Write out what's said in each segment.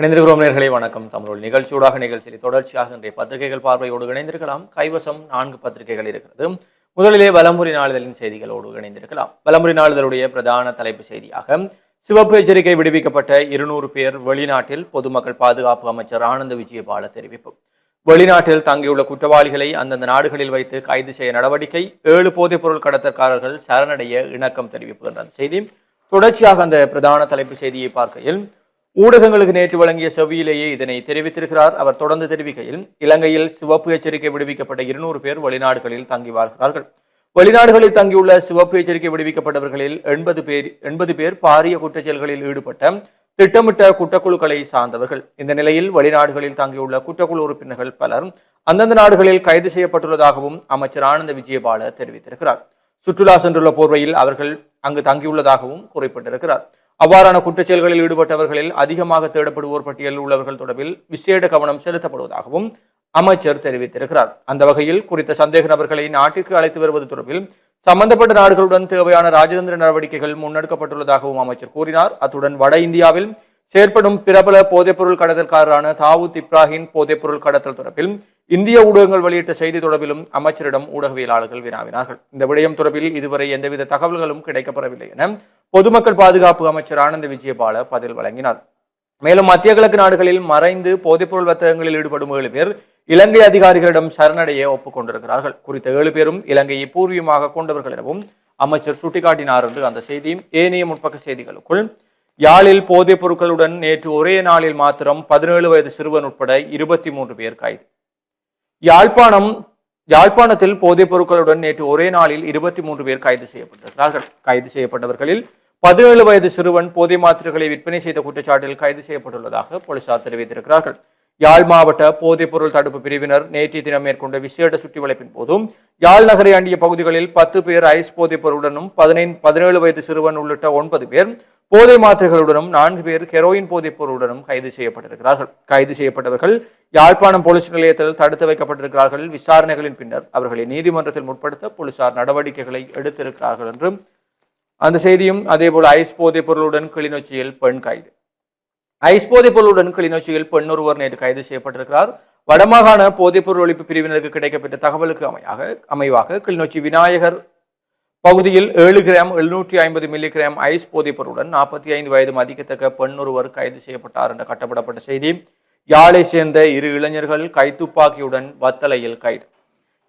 இணைந்திருக்கிறோம் நேயர்களே, வணக்கம். தமிழ் நிகழ்ச்சியூடாக நிகழ்ச்சியில் தொடர்ச்சியாக இன்றைய பத்திரிகைகள் பார்வையோடு இணைந்திருக்கலாம். கைவசம் 4 பத்திரிகைகள் இருக்கிறது. முதலிலே வலம்புரி நாளிதழின் செய்திகளோடு இணைந்திருக்கலாம். வலம்புரி நாளிதழுடைய பிரதான தலைப்பு செய்தியாக சிவப்பு எச்சரிக்கை விடுவிக்கப்பட்ட 200 பேர் வெளிநாட்டில் பொதுமக்கள் பாதுகாப்பு அமைச்சர் ஆனந்த விஜயபால தெரிவிப்பு. வெளிநாட்டில் தங்கியுள்ள குற்றவாளிகளை அந்தந்த நாடுகளில் வைத்து கைது செய்ய நடவடிக்கை. 7 போதைப்பொருள் கடத்தற்காரர்கள் சரணடைய இணக்கம் தெரிவிப்பு என்ற செய்தி. தொடர்ச்சியாக அந்த பிரதான தலைப்பு செய்தியை பார்க்கையில் ஊடகங்களுக்கு நேற்று வழங்கிய செவ்வியிலேயே இதனை தெரிவித்திருக்கிறார். அவர் தொடர்ந்து தெரிவிக்கையில், இலங்கையில் சிவப்பு எச்சரிக்கை விடுவிக்கப்பட்ட 200 பேர் வெளிநாடுகளில் தங்கி வாழ்கிறார்கள். வெளிநாடுகளில் தங்கியுள்ள சிவப்பு எச்சரிக்கை விடுவிக்கப்பட்டவர்களில் 80 பேர் பாரிய குற்றச்செயல்களில் ஈடுபட்ட திட்டமிட்ட குற்றக்குழுக்களை சார்ந்தவர்கள். இந்த நிலையில் வெளிநாடுகளில் தங்கியுள்ள குற்றக்குழு உறுப்பினர்கள் பலர் அந்தந்த நாடுகளில் கைது செய்யப்பட்டுள்ளதாகவும் அமைச்சர் ஆனந்த விஜயபால தெரிவித்திருக்கிறார். சுற்றுலா சென்றுள்ள போர்வையில் அவர்கள் அங்கு தங்கியுள்ளதாகவும் குறிப்பிட்டிருக்கிறார். அவ்வாறான குற்றச்செயல்களில் ஈடுபட்டவர்களில் அதிகமாக தேடப்படுவோர் பட்டியலில் உள்ளவர்கள் தொடர்பில் விசேட கவனம் செலுத்தப்படுவதாகவும் அமைச்சர் தெரிவித்திருக்கிறார். அந்த வகையில் குறித்த சந்தேக நபர்களை நாட்டிற்கு அழைத்து வருவது தொடர்பில் சம்பந்தப்பட்ட நாடுகளுடன் தேவையான ராஜதந்திர நடவடிக்கைகள் முன்னெடுக்கப்பட்டுள்ளதாகவும் அமைச்சர் கூறினார். அத்துடன் வட இந்தியாவில் செயற்படும் பிரபல போதைப்பொருள் கடத்தல்காரரான தாவூத் இப்ராஹிம் போதைப்பொருள் கடத்தல் தொடர்பில் இந்திய ஊடகங்கள் வெளியிட்ட செய்தி தொடர்பிலும் அமைச்சரிடம் ஊடகவியலாளர்கள் வினாவினார்கள். இந்த விடயம் தொடர்பில் இதுவரை எந்தவித தகவல்களும் கிடைக்கப்பெறவில்லை என பொதுமக்கள் பாதுகாப்பு அமைச்சர் ஆனந்த விஜயபால பதில் வழங்கினார். மேலும் மத்திய கிழக்கு நாடுகளில் மறைந்து போதைப்பொருள் வர்த்தகங்களில் ஈடுபடும் 7 பேர் இலங்கை அதிகாரிகளிடம் சரணடைய ஒப்புக்கொண்டிருக்கிறார்கள். குறித்த 7 பேரும் இலங்கையை பூர்வீகமாக கொண்டவர்கள் எனவும் அமைச்சர் சுட்டிக்காட்டினார் என்று அந்த செய்தி. ஏனைய முற்பக்க செய்திகளுக்குள், யாழில் போதைப் பொருட்களுடன் நேற்று ஒரே நாளில் மாத்திரம் 17 வயது சிறுவன் உட்பட 23 பேர் கைது. யாழ்ப்பாணத்தில் போதைப் பொருட்களுடன் நேற்று ஒரே நாளில் 23 பேர் கைது செய்யப்பட்டிருக்கிறார்கள். கைது செய்யப்பட்டவர்களில் 17 வயது சிறுவன் போதை மாத்திரைகளை விற்பனை செய்த குற்றச்சாட்டில் கைது செய்யப்பட்டுள்ளதாக போலீசார் தெரிவித்திருக்கிறார்கள். யாழ் மாவட்ட போதைப் பொருள் தடுப்பு பிரிவினர் நேற்றைய தினம் மேற்கொண்ட விசேட சுற்றி வளைப்பின் போதும் யாழ் நகரை அண்டிய பகுதிகளில் 10 பேர் ஐஸ் போதைப் பொருளுடனும் 17 வயது சிறுவன் உள்ளிட்ட 9 பேர் போதை மாத்திரைகளுடனும் 4 பேர் ஹெரோயின் போதைப் பொருளுடனும் கைது செய்யப்பட்டிருக்கிறார்கள். கைது செய்யப்பட்டவர்கள் யாழ்ப்பாணம் போலீஸ் நிலையத்தில் தடுத்து வைக்கப்பட்டிருக்கிறார்கள். விசாரணைகளின் பின்னர் அவர்களை நீதிமன்றத்தில் முற்படுத்த போலீசார் நடவடிக்கைகளை எடுத்திருக்கிறார்கள் என்றும் அந்த செய்தியும். அதேபோல் ஐஸ் போதைப் பொருளுடன் கிளிநொச்சியில் பெண் கைது. ஐஸ் போதைப் பொருளுடன் கிளிநொச்சியில் பெண் ஒருவர் நேற்று கைது செய்யப்பட்டிருக்கிறார். வடமாகாண போதைப்பொருள் ஒழிப்பு பிரிவினருக்கு கிடைக்கப்பட்ட தகவலுக்கு அமைவாக கிளிநொச்சி விநாயகர் பகுதியில் 7 கிராம் 750 மில்லிகிராம் ஐஸ் போதைப் பொருளுடன் 45 வயது மதிக்கத்தக்க பெண் ஒருவர் கைது செய்யப்பட்டார் என்ற கட்டப்படப்பட்ட செய்தி. யாழை சேர்ந்த 2 இளைஞர்கள் கைத்துப்பாக்கியுடன் வத்தளையில் கைது.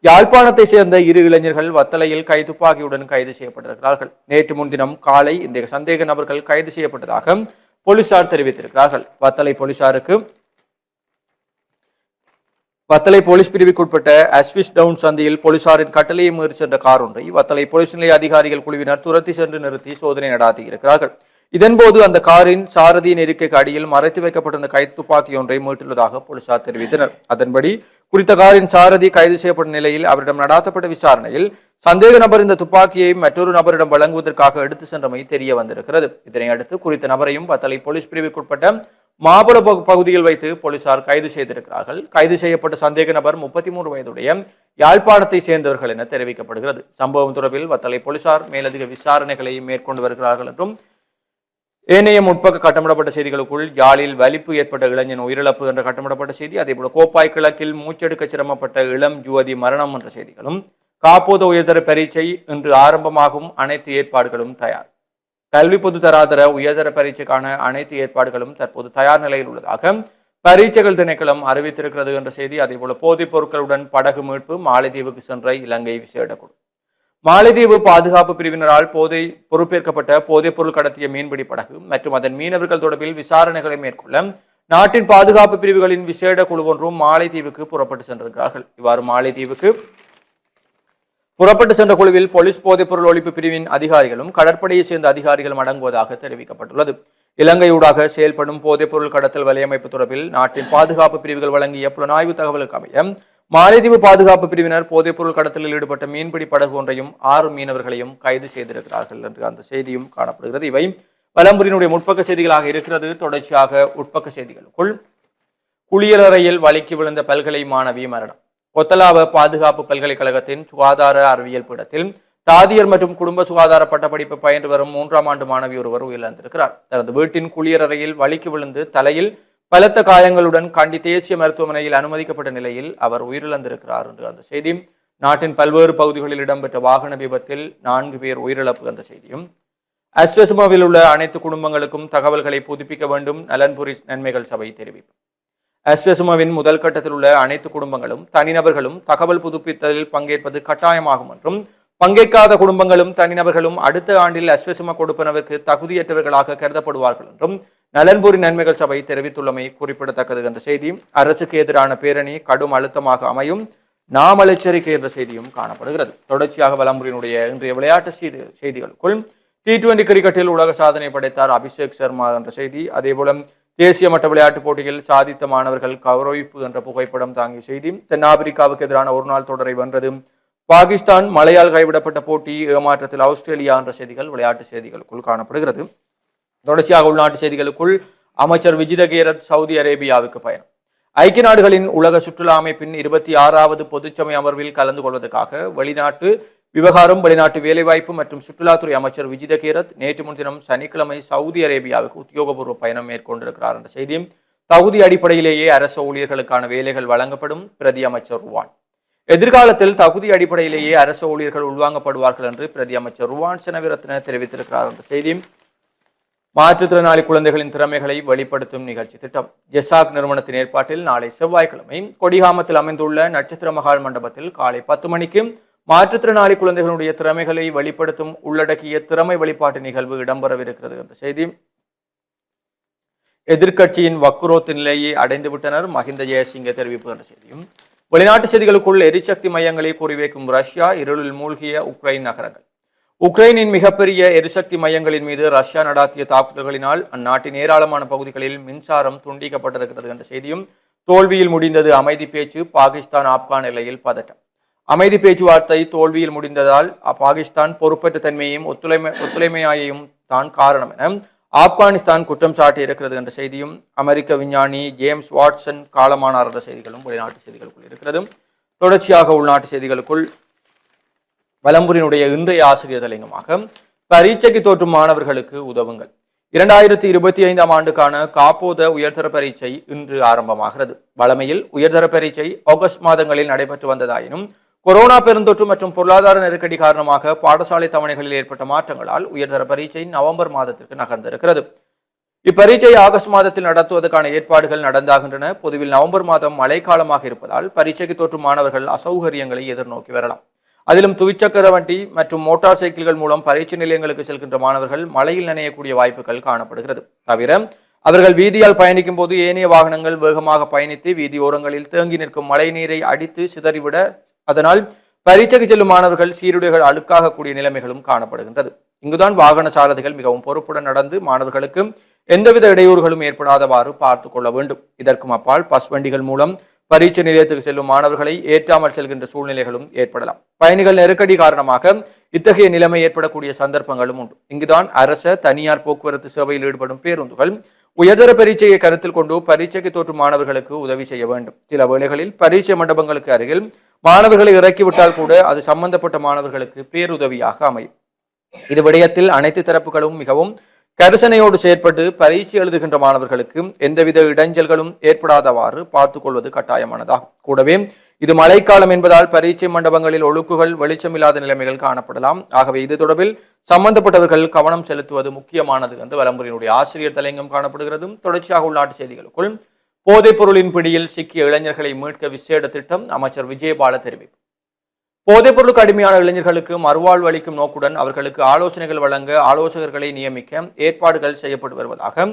யாழ்ப்பாணத்தை சேர்ந்த 2 இளைஞர்கள் வத்தளையில் கைத்துப்பாக்கியுடன் கைது செய்யப்பட்டிருக்கிறார்கள். நேற்று முன்தினம் காலை இந்த சந்தேக நபர்கள் கைது செய்யப்பட்டதாக போலீசார் தெரிவித்திருக்கிறார்கள். வத்தளை போலீஸ் பிரிவுக்குட்பட்ட அஸ்விஸ் டவுன் சந்தையில் போலீசாரின் கட்டளையை மீறி சென்ற கார் ஒன்றை வத்தளை போலீஸ் நிலைய அதிகாரிகள் குழுவினர் துரத்தி சென்று நிறுத்தி சோதனை நடாத்தி இருக்கிறார்கள். இதன்போது அந்த காரின் சாரதியின் இருக்கைக்கு அடியில் மறைத்து வைக்கப்பட்டிருந்த கைத்துப்பாக்கி ஒன்றை மீட்டுள்ளதாக போலீசார் தெரிவித்தனர். அதன்படி குறித்த காரின் சாரதி கைது செய்யப்பட்ட நிலையில் அவரிடம் நடாத்தப்பட்ட விசாரணையில் சந்தேக நபர் இந்த துப்பாக்கியை மற்றொரு நபரிடம் வழங்குவதற்காக எடுத்து சென்றமை தெரிய வந்திருக்கிறது. இதனை அடுத்து குறித்த நபரையும் வத்தளை போலீஸ் பிரிவுக்குட்பட்ட மாபல பகுதியில் வைத்து போலீசார் கைது செய்திருக்கிறார்கள். கைது செய்யப்பட்ட சந்தேக நபர் 33 வயதுடைய யாழ்ப்பாணத்தை சேர்ந்தவர்கள் என தெரிவிக்கப்படுகிறது. சம்பவம் தொடர்பில் வத்தளை போலீசார் மேலதிக விசாரணைகளை மேற்கொண்டு வருகிறார்கள் என்றும் ஏனைய முற்பக்க கட்டமிடப்பட்ட செய்திகளுக்குள், யாழில் வலிப்பு ஏற்பட்ட இளைஞன் உயிரிழப்பு என்ற கட்டமிடப்பட்ட செய்தி. அதேபோல கோப்பாய் கிழக்கில் மூச்செடுக்க சிரமப்பட்ட இளம் யுவதி மரணம் என்ற செய்திகளும், காப்போத உயர்தர பரீட்சை இன்று ஆரம்பமாகும், அனைத்து ஏற்பாடுகளும் தயார். கல்வி பொது தராதர உயர்தர பரீட்சைக்கான அனைத்து ஏற்பாடுகளும் தற்போது தயார் நிலையில் உள்ளதாக பரீட்சைகள் திணைக்களம் அறிவித்திருக்கிறது என்ற செய்தி. அதேபோல போதைப் பொருட்களுடன் படகு மீட்பு, மாலைதீவுக்கு சென்ற இலங்கை விசேட குழு. மாலைதீவு பாதுகாப்பு பிரிவினரால் பொறுப்பேற்கப்பட்ட போதைப் பொருள் கடத்திய மீன்பிடி படகு மற்றும் அதன் மீனவர்கள் தொடர்பில் விசாரணைகளை மேற்கொள்ள நாட்டின் பாதுகாப்பு பிரிவுகளின் விசேட குழு ஒன்றும் மாலைதீவுக்கு புறப்பட்டு சென்றிருக்கிறார்கள். இவ்வாறு மாலைதீவுக்கு புறப்பட்டு சென்ற குழுவில் போலீஸ் போதைப்பொருள் ஒழிப்பு பிரிவின் அதிகாரிகளும் கடற்படையை சேர்ந்த அதிகாரிகளும் அடங்குவதாக தெரிவிக்கப்பட்டுள்ளது. இலங்கையூடாக செயல்படும் போதைப்பொருள் கடத்தல் வலையமைப்பு தொடர்பில் நாட்டின் பாதுகாப்பு பிரிவுகள் வழங்கிய புலனாய்வு தகவலுக்கு அமைய மாலைதீவு பாதுகாப்பு பிரிவினர் போதைப்பொருள் கடத்தலில் ஈடுபட்ட மீன்பிடி படகு ஒன்றையும் 6 மீனவர்களையும் கைது செய்திருக்கிறார்கள் என்று அந்த செய்தியும் காணப்படுகிறது. இவை வலம்புரியினுடைய முற்பக்க செய்திகளாக இருக்கிறது. தொடர்ச்சியாக உட்பக்க செய்திகளுக்குள், குளியலறையில் வழுக்கி விழுந்த பல்கலை மாணவி மரணம். கொத்தலாவ பாதுகாப்பு பல்கலைக்கழகத்தின் சுகாதார அறிவியல் பீடத்தில் தாதியர் மற்றும் குடும்ப சுகாதார பட்டப்படிப்பு பயின்று வரும் 3ஆம் ஆண்டு மாணவி ஒருவர் உயிரிழந்திருக்கிறார். தனது வீட்டின் குளியலறையில் வழுக்கி விழுந்து தலையில் பலத்த காயங்களுடன் கண்டி தேசிய மருத்துவமனையில் அனுமதிக்கப்பட்ட நிலையில் அவர் உயிரிழந்திருக்கிறார் என்று அந்த செய்தி. நாட்டின் பல்வேறு பகுதிகளில் இடம்பெற்ற வாகன விபத்தில் 4 பேர் உயிரிழப்பு என்ற செய்தியும், அஸ்வசுமாவில் உள்ள அனைத்து குடும்பங்களுக்கும் தகவல்களை புதுப்பிக்க வேண்டும் நலன்புரி நன்மைகள் சபை தெரிவிப்பு. அஸ்வசுமாவின் முதல் கட்டத்தில் உள்ள அனைத்து குடும்பங்களும் தனிநபர்களும் தகவல் புதுப்பித்தலில் பங்கேற்பது கட்டாயமாகும் என்றும், பங்கேற்காத குடும்பங்களும் தனிநபர்களும் அடுத்த ஆண்டில் அஸ்வசும கொடுப்பனவிற்கு தகுதியற்றவர்களாக கருதப்படுவார்கள் என்றும் நலன்புரி நன்மைகள் சபை தெரிவித்துள்ளமை குறிப்பிடத்தக்கது என்ற செய்தி. அரசுக்கு எதிரான பேரணி கடும் அழுத்தமாக அமையும், நாமல் எச்சரிக்கை என்ற செய்தியும் காணப்படுகிறது. தொடர்ச்சியாக வலம்புரியினுடைய இன்றைய விளையாட்டு செய்திகளுக்குள் T20 கிரிக்கெட்டில் உலக சாதனை படைத்தார் அபிஷேக் சர்மா என்ற செய்தி. அதேபோல தேசிய மட்ட விளையாட்டுப் போட்டியில் சாதித்த மாணவர்கள் கௌரவிப்பு என்ற புகைப்படம் தாங்கிய செய்தி. தென்னாப்பிரிக்காவுக்கு எதிரான ஒருநாள் தொடரை வென்றது பாகிஸ்தான், மழையால் கைவிடப்பட்ட போட்டி, ஏமாற்றத்தில் ஆஸ்திரேலியா என்ற செய்திகள் விளையாட்டு செய்திகளுக்குள் காணப்படுகிறது. தொடர்ச்சியாக உள்நாட்டு செய்திகளுக்குள் அமைச்சர் விஜித கேரத் சவுதி அரேபியாவுக்கு பயணம். ஐக்கிய நாடுகளின் உலக சுற்றுலா அமைப்பின் 26வது பொதுச்சபை அமர்வில் கலந்து கொள்வதற்காக வெளிநாட்டு விவகாரம், வெளிநாட்டு வேலைவாய்ப்பு மற்றும் சுற்றுலாத்துறை அமைச்சர் விஜித கேரத் நேற்று முன்தினம் சனிக்கிழமை சவுதி அரேபியாவுக்கு உத்தியோகபூர்வ பயணம் மேற்கொண்டிருக்கிறார் என்ற செய்தியும், தகுதி அடிப்படையிலேயே அரசு ஊழியர்களுக்கான வேலைகள் வழங்கப்படும் பிரதி அமைச்சர் ருவான். எதிர்காலத்தில் தகுதி அடிப்படையிலேயே அரசு ஊழியர்கள் உள்வாங்கப்படுவார்கள் என்று பிரதி அமைச்சர் ருவான் செனவிரத்ன தெரிவித்திருக்கிறார் என்ற செய்தியும், மாற்றுத்திறனாளி குழந்தைகளின் திறமைகளை வெளிப்படுத்தும் நிகழ்ச்சி திட்டம் ஜெசாக் நிறுவனத்தின் ஏற்பாட்டில் நாளை செவ்வாய்க்கிழமை கொடிகாமத்தில் அமைந்துள்ள நட்சத்திர மகால் மண்டபத்தில் காலை 10 மணிக்கு மாற்றுத்திறனாளி குழந்தைகளுடைய திறமைகளை வெளிப்படுத்தும் உள்ளடக்கிய திறமை வெளிப்பாட்டு நிகழ்வு இடம்பெறவிருக்கிறது என்ற செய்தி. எதிர்க்கட்சியின் வக்குரோத்து நிலையை அடைந்து விட்டனர் மஹிந்த ஜெயசிங்க தெரிவிப்பு என்ற செய்தியும், வெளிநாட்டு செய்திகளுக்குள் எரிசக்தி மையங்களை குறிவைக்கும் ரஷ்யா, இருளில் மூழ்கிய உக்ரைன் நகரங்கள். உக்ரைனின் மிகப்பெரிய எரிசக்தி மையங்களின் மீது ரஷ்யா நடாத்திய தாக்குதல்களினால் அந்நாட்டின் ஏராளமான பகுதிகளில் மின்சாரம் துண்டிக்கப்பட்டிருக்கிறது என்ற செய்தியும், தோல்வியில் முடிந்தது அமைதி பேச்சு, பாகிஸ்தான் ஆப்கான் எல்லையில் பதட்டம். அமைதி பேச்சுவார்த்தை தோல்வியில் முடிந்ததால் பாகிஸ்தான் பொறுப்பற்ற தன்மையையும் ஒத்துழைமையையும் தான் காரணம் என ஆப்கானிஸ்தான் குற்றம் சாட்டி இருக்கிறது என்ற செய்தியும், அமெரிக்க விஞ்ஞானி ஜேம்ஸ் வாட்சன் காலமானார் என்ற செய்திகளும் வெளிநாட்டு செய்திகளுக்குள் இருக்கிறது. தொடர்ச்சியாக உள்நாட்டு செய்திகளுக்குள் வலம்புரியினுடைய இன்றைய ஆசிரியர் தலைங்கமாக பரீட்சைக்கு தோற்றும் மாணவர்களுக்கு உதவுங்கள். 2025ஆம் ஆண்டுக்கான காப்போத உயர்தர பரீட்சை இன்று ஆரம்பமாகிறது. வழமையில் உயர்தர பரீட்சை ஆகஸ்ட் மாதங்களில் நடைபெற்று வந்ததாயினும் கொரோனா பெருந்தொற்று மற்றும் பொருளாதார நெருக்கடி காரணமாக பாடசாலை தவணைகளில் ஏற்பட்ட மாற்றங்களால் உயர்தர பரீட்சை நவம்பர் மாதத்திற்கு நகர்ந்திருக்கிறது. இப்பரீட்சையை ஆகஸ்ட் மாதத்தில் நடத்துவதற்கான ஏற்பாடுகள் நடந்தாகின்றன. பொதுவில் நவம்பர் மாதம் மழைக்காலமாக இருப்பதால் பரீட்சைக்கு தோற்றும் மாணவர்கள் அசௌகரியங்களை எதிர்நோக்கி வரலாம். அதிலும் துவிச்சக்கர வண்டி மற்றும் மோட்டார் சைக்கிள்கள் மூலம் பரீட்சை நிலையங்களுக்கு செல்கின்ற மாணவர்கள் மழையில் நனையக்கூடிய வாய்ப்புகள் காணப்படுகிறது. தவிர அவர்கள் வீதியால் பயணிக்கும் போது ஏனைய வாகனங்கள் வேகமாக பயணித்து வீதி ஓரங்களில் தேங்கி நிற்கும் மழை நீரை அடித்து சிதறிவிட அதனால் பரீட்சைக்கு செல்லும் மாணவர்கள் சீருடைகள் அழுக்காகக்கூடிய நிலைமைகளும் காணப்படுகின்றது. இங்குதான் வாகன சாரதிகள் மிகவும் பொறுப்புடன் நடந்து மாணவர்களுக்கு எந்தவித இடையூறுகளும் ஏற்படாதவாறு பார்த்து கொள்ள வேண்டும். இதற்கும் அப்பால் பஸ் வண்டிகள் மூலம் பரீட்சை நிலையத்துக்கு செல்லும் மாணவர்களை ஏற்றாமல் செல்கின்ற சூழ்நிலைகளும் ஏற்படலாம். பயணிகள் நெருக்கடி காரணமாக இத்தகைய நிலைமை ஏற்படக்கூடிய சந்தர்ப்பங்களும் உண்டு. இங்குதான் அரச தனியார் போக்குவரத்து சேவையில் ஈடுபடும் பேருந்துகள் உயர்தர பரீட்சையை கருத்தில் கொண்டு பரீட்சைக்கு தோற்றும் மாணவர்களுக்கு உதவி செய்ய வேண்டும். சில வேளைகளில் பரீட்சை மண்டபங்களுக்கு அருகில் மாணவர்களை இறக்கிவிட்டால் கூட அது சம்பந்தப்பட்ட மாணவர்களுக்கு பேருதவியாக அமையும். இது விடயத்தில் அனைத்து தரப்புகளும் மிகவும் கரிசனையோடு செயற்பட்டு பரீட்சை எழுதுகின்ற மாணவர்களுக்கு எந்தவித இடைஞ்சல்களும் ஏற்படாதவாறு பார்த்துக் கொள்வது கட்டாயமானதாகும். கூடவே இது மழைக்காலம் என்பதால் பரீட்சை மண்டபங்களில் ஒழுக்குகள் வெளிச்சமில்லாத நிலைமைகள் காணப்படலாம். ஆகவே இது தொடர்பில் சம்பந்தப்பட்டவர்கள் கவனம் செலுத்துவது முக்கியமானது என்று வலம்புரியினுடைய ஆசிரியர் தலையங்கம் காணப்படுகிறது. தொடர்ச்சியாக உள்நாட்டு செய்திகளுக்குள் போதைப் பொருளின் பிடியில் சிக்கிய இளைஞர்களை மீட்க விசேட திட்டம் அமைச்சர் விஜயபால தெரிவிப்பு. போதைப் பொருளுக்கு அடிமையான இளைஞர்களுக்கு மறுவாழ்வு அளிக்கும் நோக்குடன் அவர்களுக்கு ஆலோசனைகள் வழங்க ஆலோசகர்களை நியமிக்க ஏற்பாடுகள் செய்யப்பட்டு வருவதாக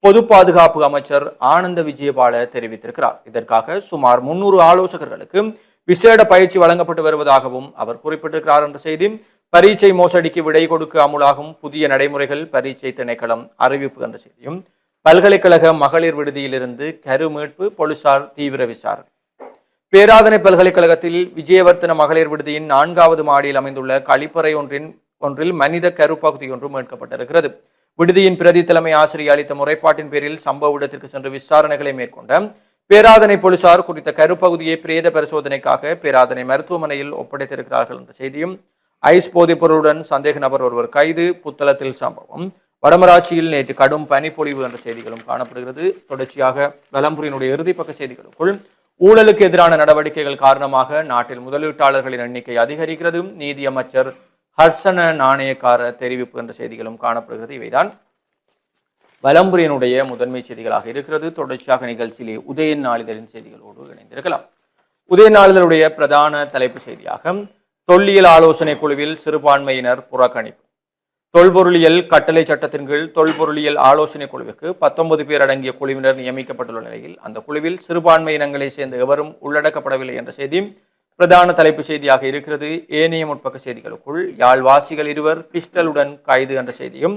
பொது பாதுகாப்பு அமைச்சர் ஆனந்த விஜயபால தெரிவித்திருக்கிறார். இதற்காக சுமார் 300 ஆலோசகர்களுக்கு விசேட பயிற்சி வழங்கப்பட்டு வருவதாகவும் அவர் குறிப்பிட்டிருக்கிறார் என்ற செய்தி. பரீட்சை மோசடிக்கு விடை கொடுக்க அமுலாகும் புதிய நடைமுறைகள் பரீட்சை திணைக்களம் அறிவிப்பு என்ற செய்தியும், பல்கலைக்கழக மகளிர் விடுதியிலிருந்து கரு மீட்பு, போலீசார் தீவிர விசாரணை. பேராதனை பல்கலைக்கழகத்தில் விஜயவர்த்தன மகளிர் விடுதியின் 4வது மாடியில் அமைந்துள்ள கழிப்பறை ஒன்றில் மனித கருப்பகுதி ஒன்று மீட்கப்பட்டிருக்கிறது. விடுதியின் பிரதி தலைமை ஆசிரியர் அளித்த முறைப்பாட்டின் பேரில் சம்பவ இடத்திற்கு சென்று விசாரணைகளை மேற்கொண்ட பேராதனை போலீசார் குறித்த கருப்பகுதியை பிரேத பரிசோதனைக்காக பேராதனை மருத்துவமனையில் ஒப்படைத்திருக்கிறார்கள் என்ற செய்தியும், ஐஸ் போதைப் பொருளுடன் சந்தேக நபர் ஒருவர் கைது, புத்தளத்தில் சம்பவம், வடமராட்சியில் நேற்று கடும் பனிப்பொழிவு என்ற செய்திகளும் காணப்படுகிறது. தொடர்ச்சியாக வலம்புரியினுடைய இறுதிப்பக்க செய்திகளுக்குள் ஊழலுக்கு எதிரான நடவடிக்கைகள் காரணமாக நாட்டில் முதலீட்டாளர்களின் எண்ணிக்கை அதிகரிக்கிறது. நீதியமைச்சர் ஹர்ஷன நாணயக்கார தெரிவிப்பு என்ற செய்திகளும் காணப்படுகிறது. இவைதான் வலம்புரியினுடைய முதன்மை செய்திகளாக இருக்கிறது. தொடர்ச்சியாக நிகழ்ச்சியிலே உதயன் நாளிதழின் செய்திகளோடு இணைந்திருக்கலாம். உதயன் நாளிதழுடைய பிரதான தலைப்பு செய்தியாக தொல்லியல் ஆலோசனை குழுவில் சிறுபான்மையினர் புறக்கணிப்பு. தொல்பொருளியல் கட்டளை சட்டத்தின் கீழ் தொல்பொருளியல் ஆலோசனை குழுவிற்கு 19 பேர் அடங்கிய குழுவினர் நியமிக்கப்பட்டுள்ள நிலையில் அந்த குழுவில் சிறுபான்மை இனங்களை சேர்ந்த எவரும் உள்ளடக்கப்படவில்லை என்ற செய்தி பிரதான தலைப்பு செய்தியாக இருக்கிறது. ஏனைய முற்பக்க செய்திகளுக்குள் யாழ்வாசிகள் 2 பிஸ்டலுடன் கைது என்ற செய்தியும்,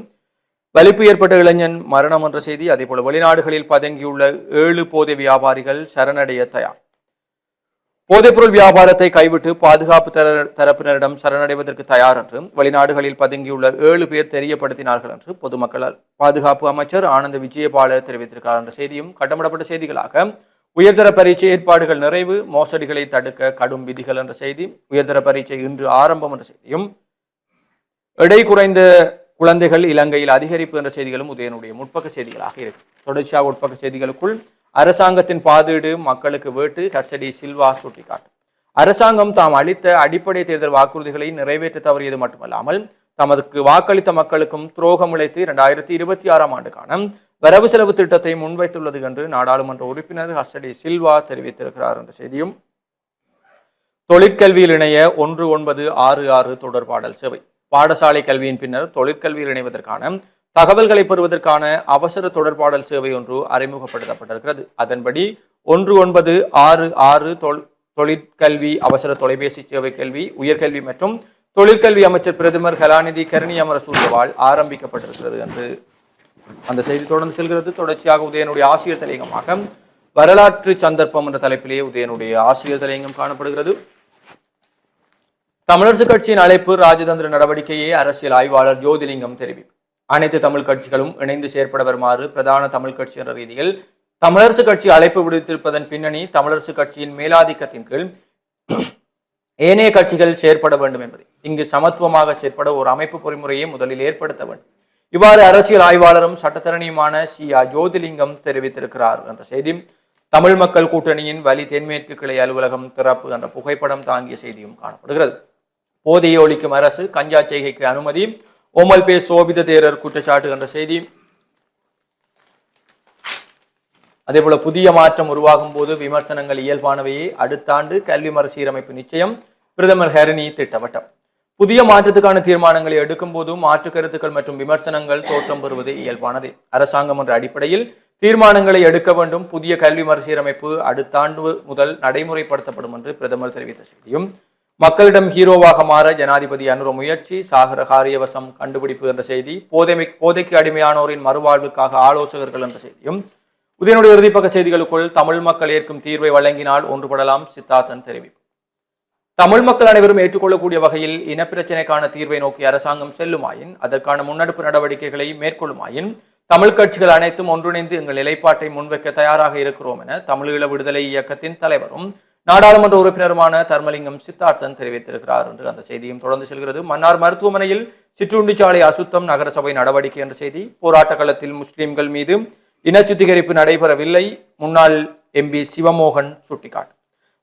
வலிப்பு ஏற்பட்ட இளைஞன் மரணம் என்ற செய்தி, அதேபோல வெளிநாடுகளில் பதுங்கியுள்ள 7 போதை வியாபாரிகள் சரணடைய தயார். போதைப்பொருள் வியாபாரத்தை கைவிட்டு பாதுகாப்பு தரப்பினரிடம் சரணடைவதற்கு தயார் என்று வெளிநாடுகளில் பதுங்கியுள்ள 7 பேர் தெரியப்படுத்தினார்கள் என்று பொதுமக்கள் பாதுகாப்பு அமைச்சர் ஆனந்த விஜயபால தெரிவித்திருக்கிறார் என்ற செய்தியும் கட்டமிடப்பட்ட செய்திகளாக உயர்தர பரீட்சை ஏற்பாடுகள் நிறைவு, மோசடிகளை தடுக்க கடும் விதிகள் என்ற செய்தி, உயர்தர பரீட்சை இன்று ஆரம்பம் என்ற செய்தியும், எடை குறைந்த குழந்தைகள் இலங்கையில் அதிகரிப்பு என்ற செய்திகளும் உதயனுடைய முற்பக்க செய்திகளாக இருக்கு. தொடர்ச்சியாக உட்பக்க செய்திகளுக்குள் அரசாங்கத்தின் பாதீடு மக்களுக்கு வேட்டு, ஹர்ஷடி சில்வா சுட்டிக்காட்டு. அரசாங்கம் தாம் அளித்த அடிப்படை தேர்தல் வாக்குறுதிகளை நிறைவேற்ற தவறியது மட்டுமல்லாமல் தமக்கு வாக்களித்த மக்களுக்கும் துரோகம் இழைத்து 2026ஆம் ஆண்டுக்கான வரவு செலவு திட்டத்தை முன்வைத்துள்ளது என்று நாடாளுமன்ற உறுப்பினர் ஹர்ஷடி சில்வா தெரிவித்திருக்கிறார் என்ற செய்தியும், தொழிற்கல்வியில் இணைய 1966 தொடர்பாடல் சேவை. பாடசாலை கல்வியின் பின்னர் தொழிற்கல்வியில் இணைவதற்கான தகவல்களை பெறுவதற்கான அவசர தொடர்பாடல் சேவை ஒன்று அறிமுகப்படுத்தப்பட்டிருக்கிறது. அதன்படி 1966 தொழிற்கல்வி அவசர தொலைபேசி சேவை கல்வி, உயர்கல்வி மற்றும் தொழிற்கல்வி அமைச்சர் பிரதமர் கலாநிதி கருணி அமரசூரியவால் ஆரம்பிக்கப்பட்டிருக்கிறது என்று அந்த செய்தி தொடர்ந்து செல்கிறது. தொடர்ச்சியாக உதயனுடைய ஆசிரியர் தலையங்கமாக வரலாற்று சந்தர்ப்பம் என்ற தலைப்பிலேயே உதயனுடைய ஆசிரியர் தலையங்கம் காணப்படுகிறது. தமிழரசு கட்சியின் அழைப்பு ராஜதந்திர நடவடிக்கையை அரசியல் ஆய்வாளர் ஜோதிலிங்கம் தெரிவிப்பு. அனைத்து தமிழ் கட்சிகளும் இணைந்து செயற்பட வருமாறு பிரதான தமிழ் கட்சி என்ற ரீதியில் தமிழரசு கட்சி அழைப்பு விடுத்திருப்பதன் பின்னணி தமிழரசு கட்சியின் மேலாதிக்கத்தின் கீழ் ஏனைய கட்சிகள் செயற்பட வேண்டும் என்பது. இங்கு சமத்துவமாக செயற்பட ஒரு அமைப்பு பொறிமுறையை முதலில் ஏற்படுத்த வேண்டும். இவ்வாறு அரசியல் ஆய்வாளரும் சட்டத்தரணியுமான சி.ஆ. ஜோதிலிங்கம் தெரிவித்திருக்கிறார் என்ற செய்தி, தமிழ் மக்கள் கூட்டணியின் வலி தென்மேற்கு கிளை அலுவலகம் திறப்பு என்ற புகைப்படம் தாங்கிய செய்தியும் காணப்படுகிறது. போதையை ஒழிக்கும் அரசு, கஞ்சா செய்கைக்கு அனுமதி, ஓமல் பே சோபித தேரர் குற்றச்சாட்டு என்ற செய்தி, அதேபோல புதிய மாற்றம் உருவாகும் போது விமர்சனங்கள் இயல்பானவையே, அடுத்த ஆண்டு கல்வி மறுசீரமைப்பு நிச்சயம், பிரதமர் ஹரினி திட்டவட்டம். புதிய மாற்றத்துக்கான தீர்மானங்களை எடுக்கும் போது மாற்று கருத்துக்கள் மற்றும் விமர்சனங்கள் தோற்றம் பெறுவது இயல்பானது. அரசாங்கம் என்ற அடிப்படையில் தீர்மானங்களை எடுக்க வேண்டும். புதிய கல்வி மறுசீரமைப்பு அடுத்த ஆண்டு முதல் நடைமுறைப்படுத்தப்படும் என்று பிரதமர் தெரிவித்த செய்தியும், மக்களிடம் ஹீரோவாக மாற ஜனாதிபதி அனுர முயற்சி, சாகர காரியவசம் கண்டுபிடிப்பு என்ற செய்தி, போதைக்கு அடிமையானோரின் மறுவாழ்வுக்காக ஆலோசகர்கள் என்ற செய்தியும், உதயனுடைய இறுதிப்பக்க செய்திகளுக்குள் தமிழ் மக்கள் ஏற்கும் தீர்வை வழங்கினால் ஒன்றுபடலாம், சித்தார்த்தன் தெரிவிப்பு. தமிழ் மக்கள் அனைவரும் ஏற்றுக்கொள்ளக்கூடிய வகையில் இனப்பிரச்சினைக்கான தீர்வை நோக்கி அரசாங்கம் செல்லுமாயின், அதற்கான முன்னெடுப்பு நடவடிக்கைகளை மேற்கொள்ளுமாயின் தமிழ் கட்சிகள் அனைத்தும் ஒன்றிணைந்து எங்கள் நிலைப்பாட்டை முன்வைக்க தயாராக இருக்கிறோம் என தமிழீழ விடுதலை இயக்கத்தின் தலைவரும் நாடாளுமன்ற உறுப்பினருமான தர்மலிங்கம் சித்தார்த்தன் தெரிவித்திருக்கிறார் என்று அந்த செய்தியும் தொடர்ந்து செல்கிறது. மன்னார் மருத்துவமனையில் சிற்றுண்டிச்சாலை அசுத்தம், நகரசபை நடவடிக்கை என்ற செய்தி, போராட்ட களத்தில் முஸ்லிம்கள் மீது இன சுத்திகரிப்பு நடைபெறவில்லை, முன்னாள் எம்பி சிவமோகன் சுட்டிக்காட்டு.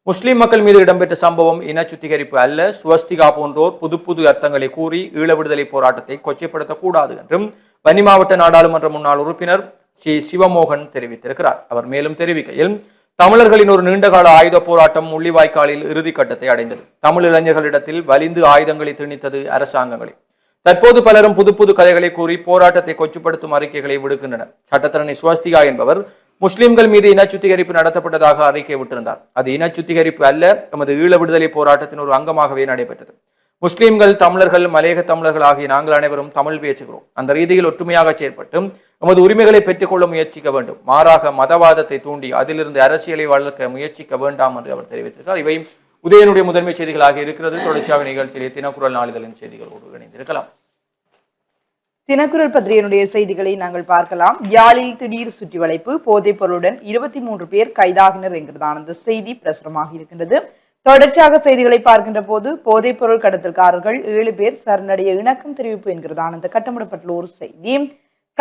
முஸ்லிம் மக்கள் மீது இடம்பெற்ற சம்பவம் இன சுத்திகரிப்பு அல்ல, சுவஸ்திகா போன்றோர் புது புது அர்த்தங்களை கூறி ஈழ விடுதலை போராட்டத்தை கொச்சைப்படுத்தக்கூடாது என்றும் வன்னி மாவட்ட நாடாளுமன்ற முன்னாள் உறுப்பினர் சி சிவமோகன் தெரிவித்திருக்கிறார். அவர் மேலும் தெரிவிக்கையில், தமிழர்களின் ஒரு நீண்டகால ஆயுத போராட்டம் முள்ளிவாய்க்காலில் இறுதி கட்டத்தை அடைந்தது. தமிழ் இளைஞர்களிடத்தில் வலிந்து ஆயுதங்களை திணித்தது அரசாங்கங்களே. தற்போது பலரும் புது புது கதைகளை கூறி போராட்டத்தை கொச்சுப்படுத்தும் அறிக்கைகளை விடுக்கின்றனர். சட்டத்தரணி சுவஸ்திகா என்பவர் முஸ்லிம்கள் மீது இன சுத்திகரிப்பு நடத்தப்பட்டதாக அறிக்கை விட்டிருந்தார். அது இன சுத்திகரிப்பு அல்ல, எமது ஈழ விடுதலை போராட்டத்தின் ஒரு அங்கமாகவே நடைபெற்றது. முஸ்லிம்கள், தமிழர்கள், மலையக தமிழர்கள் ஆகிய நாங்கள் அனைவரும் தமிழ் பேசுகிறோம். அந்த ரீதியில் ஒற்றுமையாக செயற்பட்டு எமது உரிமைகளை பெற்றுக்கொள்ள முயற்சிக்க வேண்டும். மாறாக மதவாதத்தை தூண்டி அதிலிருந்து அரசியலை வளர்க்க முயற்சிக்க வேண்டாம் என்று அவர் தெரிவித்திருக்கிறார். இவை உதயனுடைய முதன்மை செய்திகளாக இருக்கிறது. தொடர்ச்சியாக நிகழ்ச்சியிலே தினக்குரல் நாளிதழின் செய்திகளோடு இணைந்திருக்கலாம். தினக்குரல் பத்திரிகையினுடைய செய்திகளை நாங்கள் பார்க்கலாம். யாழில் திடீர் சுற்றி வளைப்பு, போதைப் பொருளுடன் 23 பேர் கைதாகினர் என்கிறதான அந்த செய்தி பிரசுரமாக இருக்கின்றது. தொடர்ச்சியாக செய்திகளை பார்க்கின்ற போது போதைப் பொருள் கடத்தல்காரர்கள் 7 பேர் சரணடைய இணக்கம் தெரிவிப்பு என்கிறதான அந்த கட்டமிடப்பட்டுள்ள ஒரு செய்தி.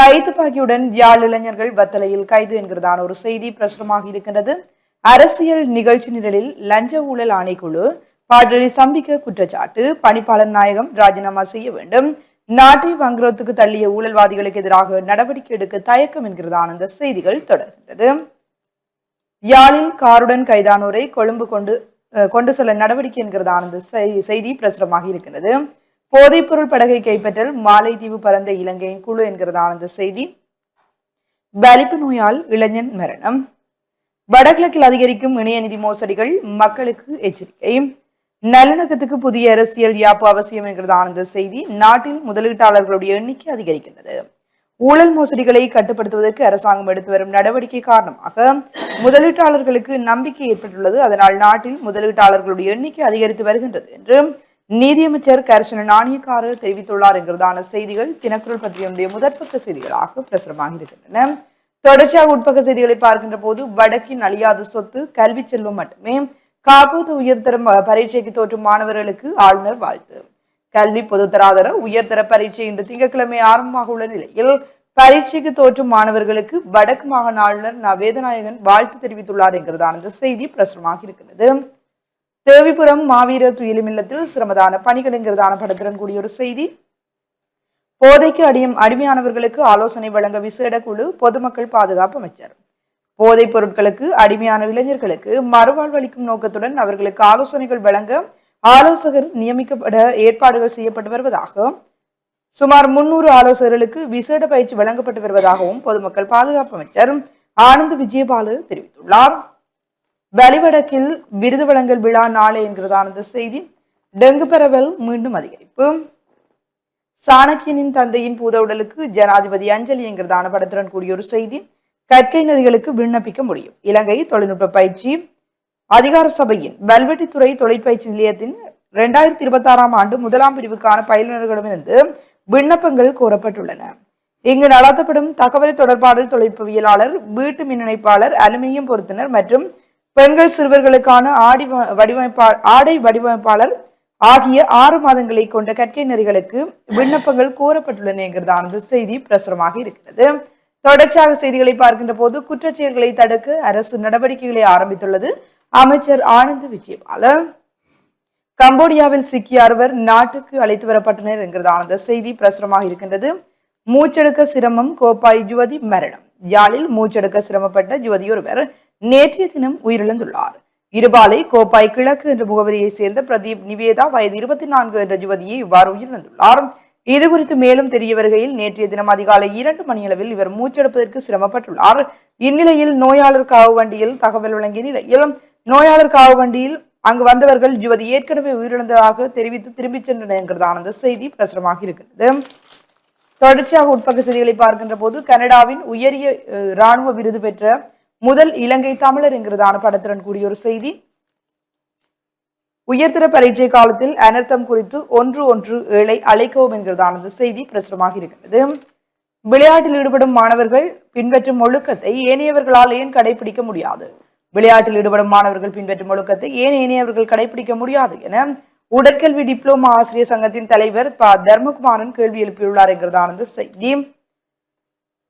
கைத்துப்பாக்கியுடன் யாழ் இளைஞர்கள் வத்தலையில் கைது என்கிறதான ஒரு செய்தி பிரசுரமாக இருக்கின்றது. அரசியல் நிகழ்ச்சி நிரலில் லஞ்ச ஊழல் ஆணைக்குழு பாடலி சம்பிக்க குற்றச்சாட்டு, பணிப்பாளர் நாயகம் ராஜினாமா செய்ய வேண்டும், நாட்டை வங்குரோத்துக்கு தள்ளிய ஊழல்வாதிகளுக்கு எதிராக நடவடிக்கை எடுக்க தயக்கம் என்கிறதான இந்த செய்திகள் தொடர்கின்றது. யாழில் காருடன் கைதானோரை கொழும்பு கொண்டு செல்ல நடவடிக்கை என்கிறதான இந்த செய்தி பிரசுரமாக இருக்கின்றது. போதைப்பொருள் படகை கைப்பற்றல், மாலைதீவு பறந்த இலங்கையின் குழு என்கிறதான இந்த செய்தி. வலிப்பு நோயால் இளைஞன் மரணம். வடகிழக்கில் அதிகரிக்கும் இணைய நிதி மோசடிகள், மக்களுக்கு எச்சரிக்கை. நல்லிணக்கத்துக்கு புதிய அரசியல் யாப்பு அவசியம் என்கிறதான இந்த செய்தி. நாட்டில் முதலீட்டாளர்களுடைய எண்ணிக்கை அதிகரிக்கின்றது. ஊழல் மோசடிகளை கட்டுப்படுத்துவதற்கு அரசாங்கம் எடுத்து வரும் நடவடிக்கை காரணமாக முதலீட்டாளர்களுக்கு நம்பிக்கை ஏற்பட்டுள்ளது. அதனால் நாட்டில் முதலீட்டாளர்களுடைய எண்ணிக்கை அதிகரித்து வருகின்றது என்று நீதியமைச்சர் கர்ஷன நாணயக்காரர் தெரிவித்துள்ளார் என்கிறதான செய்திகள் தினக்குரல் பற்றிய முதற்பக்க செய்திகளாக பிரசுரமாக இருக்கின்றன. தொடர்ச்சியாக உட்பக்க செய்திகளை பார்க்கின்ற போது, வடக்கின் அழியாத சொத்து கல்வி செல்வம் மட்டுமே, காப்போது உயர்தர பரீட்சைக்கு தோற்றும் மாணவர்களுக்கு ஆளுநர் வாழ்த்து. கல்வி பொதுத்தராதர உயர்தர பரீட்சை இன்று திங்கட்கிழமை ஆரம்பமாக உள்ள நிலையில் பரீட்சைக்கு தோற்றும் மாணவர்களுக்கு வடக்கு மாகாண ஆளுநர் வேதநாயகன் வாழ்த்து தெரிவித்துள்ளார் என்கிறதான இந்த செய்தி பிரசுரமாக இருக்கிறது. தேவிபுரம் மாவீரர் துயிலுமில்லத்தில் சிரமதான பணிகள் என்கிறதான படத்துடன் கூடிய ஒரு செய்தி. போதைக்கு அடிமையானவர்களுக்கு ஆலோசனை வழங்க விசேட குழு, பொதுமக்கள் பாதுகாப்பு அமைச்சர். போதைப் பொருட்களுக்கு அடிமையான இளைஞர்களுக்கு மறுவாழ்வளிக்கும் நோக்கத்துடன் அவர்களுக்கு ஆலோசனைகள் வழங்க ஆலோசகர் நியமிக்கப்பட ஏற்பாடுகள் செய்யப்பட்டு வருவதாக, சுமார் 300 ஆலோசகர்களுக்கு விசேட பயிற்சி வழங்கப்பட்டு வருவதாகவும் பொதுமக்கள் பாதுகாப்பு அமைச்சர் ஆனந்த் விஜயபாலு தெரிவித்துள்ளார். வலிவடக்கில் விருது வழங்கல் விழா நாளை என்கிறதான செய்தி. டெங்கு பரவல் மீண்டும் அதிகரிப்பு. சாணக்கியனின் தந்தையின் பூத உடலுக்கு ஜனாதிபதி அஞ்சலி என்கிறதான படத்துடன் கூடிய ஒரு செய்தி. கற்கை நெறிகளுக்கு விண்ணப்பிக்க முடியும். இலங்கை தொழில்நுட்ப பயிற்சி அதிகார சபையின் வல்வெட்டித்துறை தொழிற்பயிற்சி நிலையத்தின் 2026ஆம் ஆண்டு 1ஆம் பிரிவுக்கான பயிலுநர்களிடமிருந்து விண்ணப்பங்கள் கோரப்பட்டுள்ளன. இங்கு நடத்தப்படும் தகவல் தொடர்பாடல் தொழில்நுட்பவியலாளர், வீட்டு மின்னிணைப்பாளர், அலுமினியம் பொருத்தினர் மற்றும் பெண்கள் சிறுவர்களுக்கான ஆடை வடிவமைப்பாளர் ஆகிய 6 மாதங்களை கொண்ட கற்கை நெறிகளுக்கு விண்ணப்பங்கள் கோரப்பட்டுள்ளன என்கிறதான செய்தி பிரசுரமாக இருக்கிறது. தொடர்ச்சியாக செய்திகளை பார்க்கின்ற போது, குற்றச்செயல்களை தடுக்க அரசு நடவடிக்கைகளை ஆரம்பித்துள்ளது அமைச்சர் ஆனந்த் விஜயபால. கம்போடியாவில் சிக்கிய 6 நாட்டுக்கு அழைத்து வரப்பட்டனர் என்கிறதான செய்தி பிரசுரமாக இருக்கின்றது. மூச்செடுக்க சிரமம், கோப்பாய் யுவதி மரணம். யாழில் மூச்செடுக்க சிரமப்பட்ட யுவதி ஒருவர் நேற்றைய தினம் உயிரிழந்துள்ளார். இருபாலை கோப்பாய் கிழக்கு என்ற முகவரியை சேர்ந்த பிரதீப் நிவேதா வயது 24 என்ற யுவதியை இவ்வாறு உயிரிழந்துள்ளார். இது குறித்து மேலும் தெரிய வருகையில், நேற்றைய தினம் அதிகாலை 2 மணியளவில் இவர் மூச்செடுப்பதற்கு சிரமப்பட்டுள்ளார். இந்நிலையில் நோயாளர் காவு வண்டியில் தகவல் வழங்கிய நிலையில் நோயாளர் காவு வண்டியில் அங்கு வந்தவர்கள் யுவதி ஏற்கனவே உயிரிழந்ததாக தெரிவித்து திரும்பிச் சென்றனர் என்கிறதான செய்தி பிரசுரமாக இருக்கிறது. தொடர்ச்சியாக உட்பக்க செய்திகளை பார்க்கின்ற போது, கனடாவின் உயரிய இராணுவ விருது பெற்ற முதல் இலங்கை தமிழர் என்கிறதான படத்துடன் கூடிய ஒரு செய்தி. உயர்தர பரீட்சை காலத்தில் அனர்த்தம் குறித்து 117 அழைக்கவும் என்கிறதான செய்தி பிரசுரமாக இருக்கிறது. விளையாட்டில் ஈடுபடும் மாணவர்கள் பின்பற்றும் ஒழுக்கத்தை ஏனையவர்களால் ஏன் கடைபிடிக்க முடியாது? விளையாட்டில் ஈடுபடும் மாணவர்கள் பின்பற்றும் ஒழுக்கத்தை ஏன் ஏனையவர்கள் கடைபிடிக்க முடியாது என உடற்கல்வி டிப்ளோமா ஆசிரியர் சங்கத்தின் தலைவர் தர்மகுமாரன் கேள்வி எழுப்பியுள்ளார் என்கிறதான செய்தி.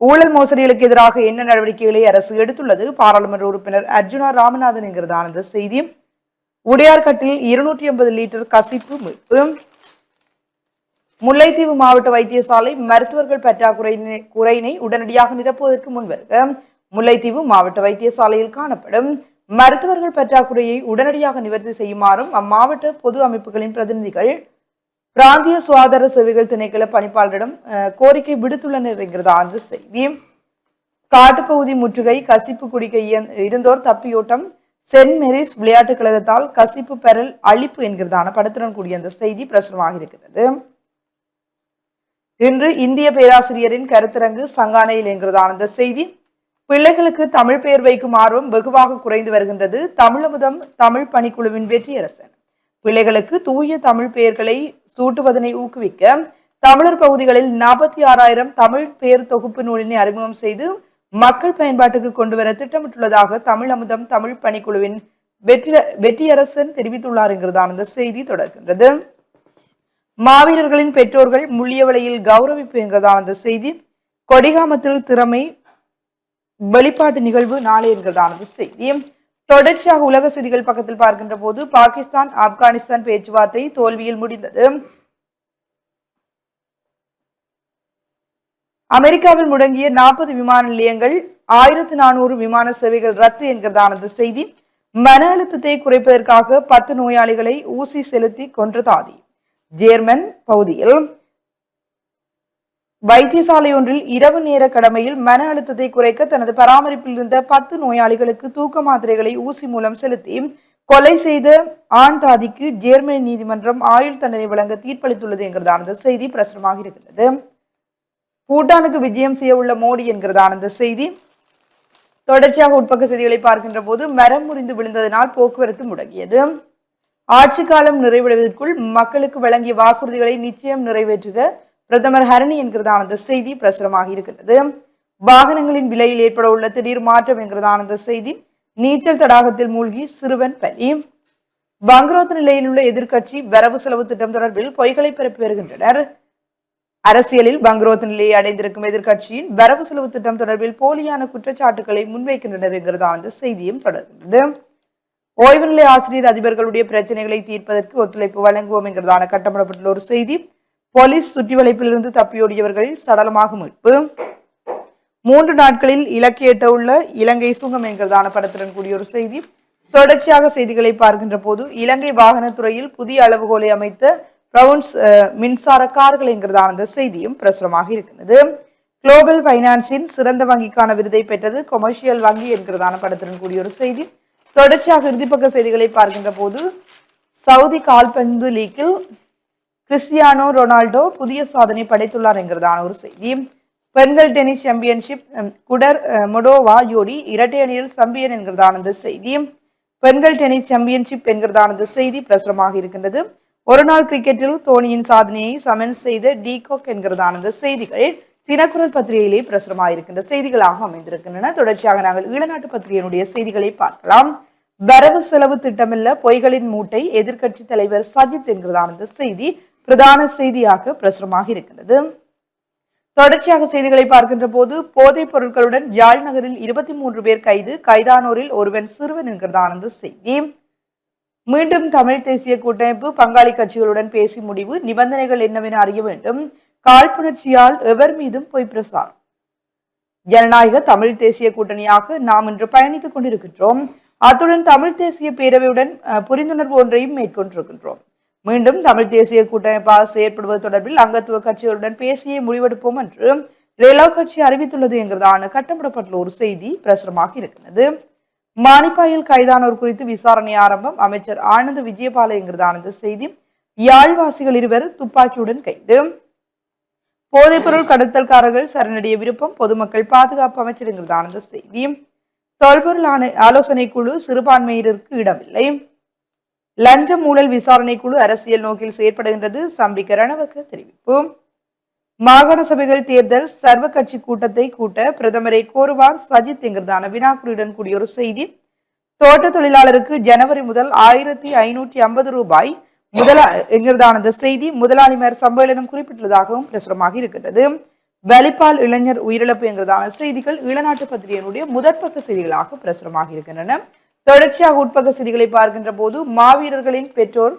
ஊழல் மோசடிகளுக்கு எதிராக என்ன நடவடிக்கைகளை அரசு எடுத்துள்ளது? பாராளுமன்ற உறுப்பினர் அர்ஜுனா ராமநாதன் என்கிறதான செய்தி. உடையார்கட்டில் 280 லிட்டர் கசிப்பு மீட்பு. முல்லைத்தீவு மாவட்ட வைத்தியசாலை மருத்துவர்கள் பற்றாக்குறையினை உடனடியாக நிரப்புவதற்கு முன்வருக முல்லைத்தீவு மாவட்ட வைத்தியசாலையில் காணப்படும் மருத்துவர்கள் பற்றாக்குறையை உடனடியாக நிவர்த்தி செய்யுமாறும் அம்மாவட்ட பொது அமைப்புகளின் பிரதிநிதிகள் பிராந்திய சுகாதார சேவைகள் திணைக்கள பணிப்பாளரிடம் கோரிக்கை விடுத்துள்ளனர் என்கிறதான செய்தி. காட்டுப்பகுதி முற்றுகை, கசிப்பு குடிக்க இருந்தோர் தப்பியோட்டம், சென்ட் மேரிஸ் விளையாட்டுக் கழகத்தால் கசிப்பு பெறல் அழிப்பு என்கிறதான படத்துடன் கூடிய அந்த செய்தி பிரசுரமாக இருக்கிறது. இன்று இந்திய பேராசிரியரின் கருத்தரங்கு சங்கானையில் என்கிறதான அந்த செய்தி. பிள்ளைகளுக்கு தமிழ் பெயர் வைக்கும் ஆர்வம் வெகுவாக குறைந்து வருகின்றது. தமிழமுதம் தமிழ் பணிக்குழுவின் வெற்றியரசன். பிள்ளைகளுக்கு தூய தமிழ் பெயர்களை சூட்டுவதனை ஊக்குவிக்க தமிழர் பகுதிகளில் 46,000 தமிழ் பெயர் தொகுப்பு நூலினை அறிமுகம் செய்து மக்கள் பயன்பாட்டுக்கு கொண்டு வர திட்டமிட்டுள்ளதாக தமிழ் அமுதம் தமிழ் பணிக்குழுவின் வெற்றியரசன் தெரிவித்துள்ளார் என்கிறதான அந்த செய்தி தொடர்கின்றது. மாவீரர்களின் பெற்றோர்கள் முள்ளியவளையில் கௌரவிப்பு என்கிறதான அந்த செய்தி. கொடிகாமத்தில் திறமை வெளிப்பாட்டு நிகழ்வு நாளை என்கிறதானது செய்தி. தொடர்ச்சியாக உலக செய்திகள் பக்கத்தில் பார்க்கின்ற போது பாகிஸ்தான் ஆப்கானிஸ்தான் பேச்சுவார்த்தை தோல்வியில் முடிந்தது. அமெரிக்காவில் முடங்கிய 40 விமான நிலையங்கள் 1400 விமான சேவைகள் ரத்து என்கிறதானது செய்தி. மன அழுத்தத்தை குறைப்பதற்காக 10 நோயாளிகளை ஊசி செலுத்தி கொன்ற தாதி. ஜேர்மன் பகுதியில் வைத்தியசாலை ஒன்றில் இரவு நேர கடமையில் மன அழுத்தத்தை குறைக்க தனது பராமரிப்பில் இருந்த 10 நோயாளிகளுக்கு தூக்க மாத்திரைகளை ஊசி மூலம் செலுத்தி கொலை செய்த ஆண் தாதிக்கு ஜேர்மனி நீதிமன்றம் ஆயுள் தண்டனை வழங்க தீர்ப்பளித்துள்ளது என்கிறதானது செய்தி பிரசுரமாக இருக்கிறது. பூட்டானுக்கு விஜயம் செய்ய உள்ள மோடி என்கிறதானது செய்தி. தொடர்ச்சியாக உட்பக்க செய்திகளை பார்க்கின்ற போது மரம் முறிந்து விழுந்ததனால் போக்குவரத்து முடங்கியது. ஆட்சி காலம் நிறைவடைவதற்குள் மக்களுக்கு வழங்கிய வாக்குறுதிகளை நிச்சயம் நிறைவேற்றுக பிரதமர் ஹரணி என்கிறதானது செய்தி பிரசுரமாக இருக்கிறது. வாகனங்களின் விலையில் ஏற்பட உள்ள திடீர் மாற்றம் என்கிறதானது செய்தி. நீச்சல் தடாகத்தில் மூழ்கி சிறுவன் பலி. பங்கரோத் நிலையில் உள்ள எதிர்க்கட்சி வரவு செலவு திட்டம் தொடர்பில் பொய்களை பரப்பி வருகின்றனர். அரசியலில் பங்கரோத் நிலையை அடைந்திருக்கும் எதிர்க்கட்சியின் வரவு செலவு திட்டம் தொடர்பில் போலியான குற்றச்சாட்டுகளை முன்வைக்கின்றனர் என்கிறதான செய்தியும் தொடர்கிறது. ஓய்வு நிலை ஆசிரியர் அதிபர்களுடைய பிரச்சனைகளை தீர்ப்பதற்கு ஒத்துழைப்பு வழங்குவோம் என்கிறதான கட்டப்படப்பட்டுள்ள ஒரு செய்தி. போலீஸ் சுற்றி வளைப்பிலிருந்து தப்பியோடியவர்கள் சடலமாக மீட்பு. 3 நாட்களில் இலக்கை எட்ட உள்ள இலங்கை சுங்கம் என்கிறதான படத்துடன் கூடிய ஒரு செய்தி. தொடர்ச்சியாக செய்திகளை பார்க்கின்ற போது இலங்கை வாகனத்துறையில் புதிய அளவுகோலை அமைத்த பிரவுன்ஸ் மின்சார கார்கள் என்கிறதான செய்தியும் பிரசுரமாக இருக்கிறது. குளோபல் பைனான்ஸின் சிறந்த வங்கிக்கான விருதை பெற்றது கொமர்ஷியல் வங்கி என்கிறதான படத்துடன் கூடிய ஒரு செய்தி. தொடர்ச்சியாக இறுதிப்பக்க செய்திகளை பார்க்கின்ற போது சவுதி கால்பந்து லீக்கில் கிறிஸ்டியானோ ரொனால்டோ புதிய சாதனை படைத்துள்ளார் என்கிறதான ஒரு செய்தி. பெண்கள் டென்னிஸ் சாம்பியன்ஷிப் குடர் மொடோவா ஜோடி இரட்டை அணியில் சாம்பியன் என்கிறதான செய்தி. பெண்கள் டென்னிஸ் சாம்பியன்ஷிப் என்கிறதான செய்தி பிரசுரமாக இருக்கின்றது. ஒருநாள் கிரிக்கெட்டில் தோனியின் சாதனையை சமன் செய்த டீகோக் என்கிறதான செய்திகள் தினக்குரல் பத்திரிகையிலே பிரசுரமாயிருக்கின்ற செய்திகளாக அமைந்திருக்கின்றன. தொடர்ச்சியாக நாங்கள் ஈழநாட்டு பத்திரிகையினுடைய செய்திகளை பார்க்கலாம். வரவு செலவு திட்டமில்ல பொய்களின் மூட்டை எதிர்க்கட்சி தலைவர் சஜித் என்கிறதான செய்தி பிரதான செய்தியாக பிரசுரமாக இருக்கின்றது. தொடர்ச்சியாக செய்திகளை பார்க்கின்ற போது போதைப் பொருட்களுடன் யாழ் நகரில் 23 பேர் கைது, கைதானோரில் ஒருவன் சிறுவன் என்கிறதான செய்தி. மீண்டும் தமிழ் தேசிய கூட்டமைப்பு பங்காளி கட்சிகளுடன் பேசி முடிவு, நிபந்தனைகள் என்னவென அறிய வேண்டும், காழ்ப்புணர்ச்சியால் எவர் மீதும் பொய் பிரசாரம். ஜனநாயக தமிழ் தேசிய கூட்டணியாக நாம் இன்று பயணித்துக் கொண்டிருக்கின்றோம். அத்துடன் தமிழ் தேசிய பேரவையுடன் புரிந்துணர்வு ஒன்றையும் மேற்கொண்டிருக்கின்றோம். மீண்டும் தமிழ் தேசிய கூட்டமைப்பாக செயற்படுவது தொடர்பில் அங்கத்துவ கட்சிகளுடன் பேசியே முடிவெடுப்போம் என்று ரேலோ கட்சி அறிவித்துள்ளது என்கிறதான கட்டப்படப்பட்டுள்ள ஒரு செய்தி பிரசுரமாக இருக்கிறது. மானிப்பாயில் கைதானோர் குறித்து விசாரணை ஆரம்பம், அமைச்சர் ஆனந்த் விஜயபால என்கிறதான செய்தி. யாழ்வாசிகள் 2 துப்பாக்கியுடன் கைது. போதைப்பொருள் கடத்தல்காரர்கள் சரணடைய விருப்பம், பொதுமக்கள் பாதுகாப்பு அமைச்சர் என்கிறதான செய்தி. தொல்பொருள் ஆலோசனை குழு சிறுபான்மையினருக்கு இடமில்லை. லஞ்ச ஊழல் விசாரணை குழு அரசியல் நோக்கில் செயற்படுகின்றது, சம்பிக்க ரணவக்க தெரிவிப்பு. மாகாண சபைகள் தேர்தல் சர்வ கட்சி கூட்டத்தை கூட்ட பிரதமரை கோருவார் சஜித் என்கிறதான வினாக்குறியுடன் கூடிய ஒரு செய்தி. தோட்ட தொழிலாளருக்கு ஜனவரி முதல் 1550 ரூபாய் என்கிறதான செய்தி முதலாளிமார் சம்மேளனம் குறிப்பிட்டுள்ளதாகவும் பிரசுரமாக இருக்கின்றது. வலிப்பால் இளைஞர் உயிரிழப்பு என்கிறதான செய்திகள் ஈழநாட்டு பத்திரிகையினுடைய முதற்பக்க செய்திகளாக பிரசுரமாக இருக்கின்றன. தொடர்ச்சியாக உட்பக்க செய்திகளை பார்க்கின்ற போது மாவீரர்களின் பெற்றோர்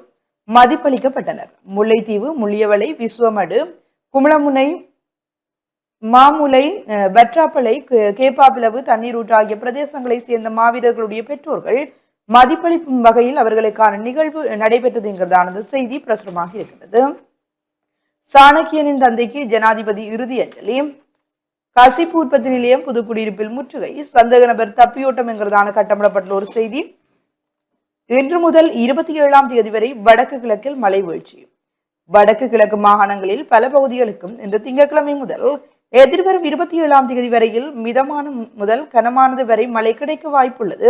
மதிப்பளிக்கப்பட்டனர். முல்லைத்தீவு, முள்ளியவளை, விஸ்வமடு, குமளமுனை, மாமுலை, வற்றாப்பளை, கேப்பாப்பிளவு, தண்ணீரூற்று ஆகிய பிரதேசங்களை சேர்ந்த மாவீரர்களுடைய பெற்றோர்கள் மதிப்பளிக்கும் வகையில் அவர்களுக்கான நிகழ்வு நடைபெற்றது என்கிறதான செய்தி பிரசுரமாக இருக்கிறது. சாணக்கியனின் தந்தைக்கு ஜனாதிபதி இறுதி அஞ்சலி. கசிப்பு உற்பத்தி நிலையம் புதுக்குடியிருப்பில் முற்றுகை, சந்தேக நபர் தப்பியோட்டம் என்கிறதான கட்டமிடப்பட்டுள்ள ஒரு செய்தி. இன்று முதல் 27ஆம் தேதி வரை வடக்கு கிழக்கில் மழை வீழ்ச்சி. வடக்கு கிழக்கு மாகாணங்களில் பல பகுதிகளுக்கும் இன்று திங்கட்கிழமை முதல் எதிர்வரும் 27ஆம் தேதி வரையில் மிதமான முதல் கனமானது வரை மழை கிடைக்க வாய்ப்புள்ளது.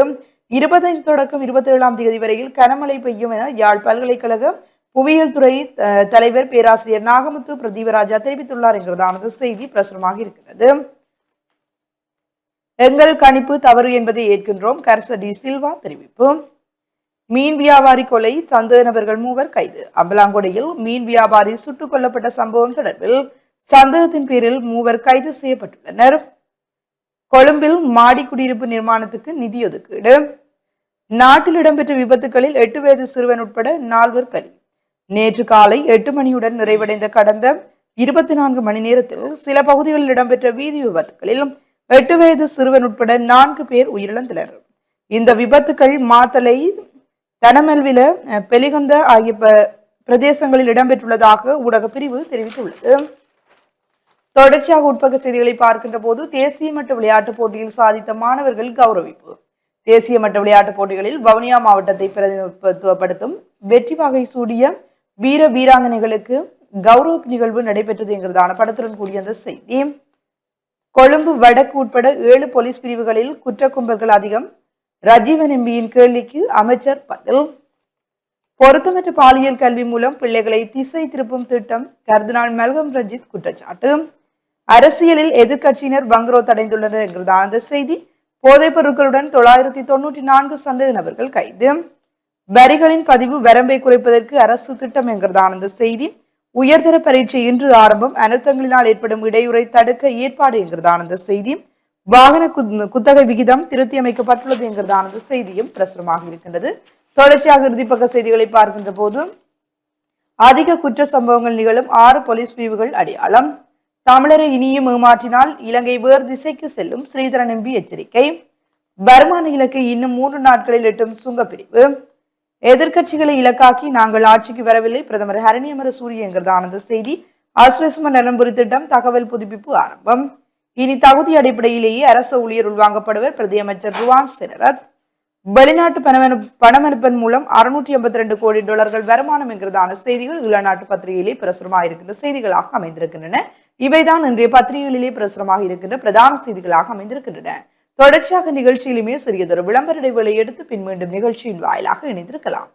25 தொடக்கம் 27ஆம் தேதி வரையில் கனமழை பெய்யும் என யாழ் பல்கலைக்கழக புவியியல் துறை தலைவர் பேராசிரியர் நாகமுத்து பிரதீபராஜா தெரிவித்துள்ளார் என்கிறதானது செய்தி பிரசுரமாக இருக்கிறது. எங்கள் கணிப்பு தவறு என்பதை ஏற்கின்றோம், கர்ச டி சில்வா தெரிவிப்பு. மீன் வியாபாரி கொலை, சந்தேக நபர்கள் 3 கைது. அம்பலாங்கொடையில் மீன் வியாபாரி சுட்டுக் கொல்லப்பட்ட சம்பவம் தொடர்பில் சந்தேகத்தின் பேரில் 3 கைது செய்யப்பட்டுள்ளனர். கொழும்பில் மாடி குடியிருப்பு நிர்மாணத்துக்கு நிதி ஒதுக்கீடு. நாட்டில் இடம்பெற்ற விபத்துகளில் 8 வயது சிறுவன் உட்பட 4 பலி. நேற்று காலை 8 மணியுடன் நிறைவடைந்த கடந்த 24 மணி நேரத்தில் சில பகுதிகளில் இடம்பெற்ற வீதி விபத்துகளில் 8 வயது சிறுவன் உட்பட 4 பேர் உயிரிழந்தனர். இந்த விபத்துக்கள் மாத்தளை, தனமெல்வில, பெலிகந்த ஆகிய பிரதேசங்களில் இடம்பெற்றுள்ளதாக ஊடக பிரிவு தெரிவித்துள்ளது. தொடர்ச்சியாக உட்பக்க செய்திகளை பார்க்கின்ற போது தேசிய மட்ட விளையாட்டுப் போட்டியில் சாதித்த மாணவர்கள் கௌரவிப்பு. தேசிய மட்ட விளையாட்டுப் போட்டிகளில் வவுனியா மாவட்டத்தை பிரதிநிதித்துவப்படுத்தும் வெற்றி வகை சூடிய வீர வீராங்கனைகளுக்கு கௌரவ நிகழ்வு நடைபெற்றது என்கிறதான படத்துடன் கூடிய அந்த செய்தி. கொழும்பு வடக்கு உட்பட 7 போலீஸ் பிரிவுகளில் குற்ற கும்பல்கள் அதிகம். ரஜீவன் எம்பியின் கேள்விக்கு அமைச்சர் பதில். பொருத்தமற்ற பாலியல் கல்வி மூலம் பிள்ளைகளை திசை திருப்பும் திட்டம் கர்தினால் மெல்கம் ரஞ்சித் குற்றச்சாட்டு. அரசியலில் எதிர்கட்சியினர் வங்குரோத் அடைந்துள்ளனர் என்கிறதான அந்த செய்தி. போதைப் பொருட்களுடன் 994 சந்தேக நபர்கள் கைது. வரிகளின் பதிவு வரம்பை குறைப்பதற்கு அரசு திட்டம் என்கிறதான அந்த செய்தி. உயர்தர பரீட்சை இன்று ஆரம்பம், அனர்த்தங்களினால் ஏற்படும் இடையூறை தடுக்க ஏற்பாடு என்கிறதான அந்த செய்தி. வாகன குத்தகை விகிதம் திருத்தி அமைக்கப்பட்டுள்ளது என்கிறதான அந்த செய்தியும் பிரசுரமாக இருக்கின்றது. தொடர்ச்சியாக இறுதிப்பக்க செய்திகளை பார்க்கின்ற போது அதிக குற்ற சம்பவங்கள் நிகழும் 6 போலீஸ் பிரிவுகள் அடையாளம். தமிழரை இனியும் ஏமாற்றினால் இலங்கை வேறு திசைக்கு செல்லும் ஸ்ரீதரன் எம்பி எச்சரிக்கை. வருமான இலக்கை இன்னும் 3 நாட்களில் எட்டும் சுங்கப்பிரிவு. எதிர்கட்சிகளை இலக்காக்கி நாங்கள் ஆட்சிக்கு வரவில்லை, பிரதமர் ஹரணி அமரசூரிய என்கிறதான அந்த செய்தி. அஸ்வஸ்ம நலம்புரி திட்டம் தகவல் புதுப்பிப்பு ஆரம்பம். இனி தகுதி அடிப்படையிலேயே அரசு ஊழியர் உள்வாங்கப்படுவர், பிரதியமைச்சர் ருவான் செனரத். வெளிநாட்டு பணமனுப்பன் மூலம் 682 கோடி டாலர்கள் வருமானம் என்கிறதான செய்திகள் ஈழநாட்டு பத்திரிகையிலே பிரசுரமாக இருக்கின்ற செய்திகளாக அமைந்திருக்கின்றன. இவைதான் இன்றைய பத்திரிகைகளிலே பிரசுரமாக இருக்கின்ற பிரதான செய்திகளாக அமைந்திருக்கின்றன. தொடர்ச்சியாக நிகழ்ச்சியிலுமே சிறியதொரு விளம்பர இடைவேளை எடுத்து பின் மீண்டும் நிகழ்ச்சியின் வாயிலாக இணைந்திருக்கலாம்.